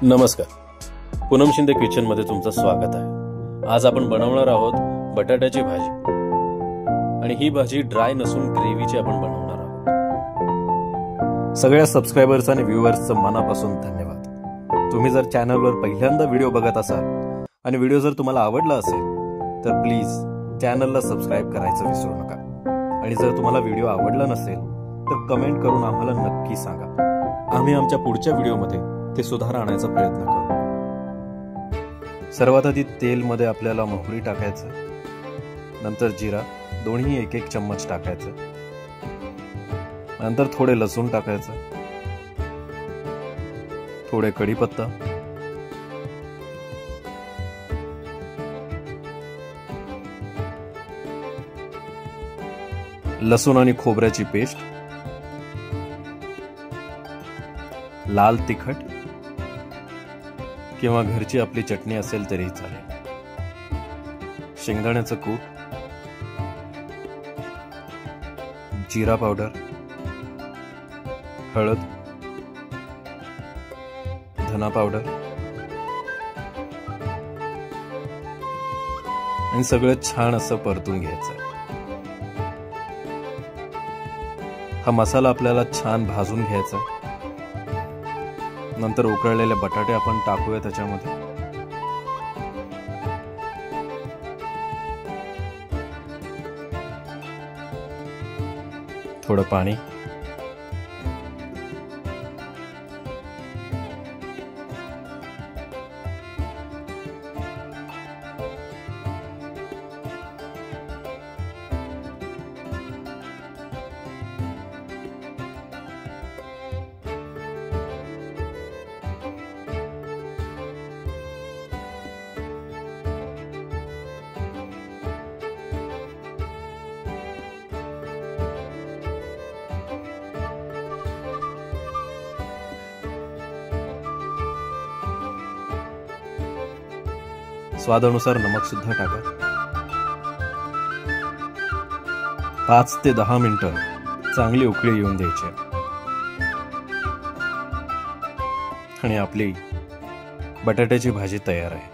नमस्कार, पूनम शिंदे किचन मध्ये तुमचं स्वागत आहे। आज आपण बनवणार आहोत बटाट्याची भाजी आणि ही भाजी ड्राय नसून ग्रेव्हीची आपण बनवणार आहोत। सगळ्या सबस्क्रायबर्स आणि व्ह्यूअर्सचं मनापासून धन्यवाद। तुम्ही जर चॅनलवर पहिल्यांदा व्हिडिओ बघत असाल आणि व्हिडिओ जर तुम्हाला आवडला असेल तर प्लीज चॅनलला सबस्क्राइब करायचं विसरू नका। आणि जर तुम्हाला व्हिडिओ आवडला नसेल तर कमेंट करून आम्हाला नक्की सांगा। आम्ही आमच्या पुढच्या व्हिडिओमध्ये ते सुधार आणायचा प्रयत्न करू। सर्वात आधी तेल मध्ये आपल्याला मोहरी टाकायचं, नंतर जिरा, दोन्ही एक एक चम्मच टाकायचं, नंतर थोडे लसूण टाकायचं, थोडे कढीपत्ता, लसूण आणि खोबऱ्याची पेस्ट, लाल तिखट किंवा घरची आपली चटणी असेल तरी चालेल, शेंगदाण्याचं कूट, जिरा पावडर, हळद, धना पावडर आणि सगळं छान असं परतून घ्यायचं। हा मसाला आपल्याला छान भाजून घ्यायचा। नंतर उकळलेले बटाटे आपण टाकूया त्याच्यामध्ये। थोडं पाणी, स्वादानुसार नमक सुद्धा टाका। 5 ते 10 मिनिटं चांगली उकळी येऊन द्यायची आणि आपली बटाट्याची भाजी तयार आहे।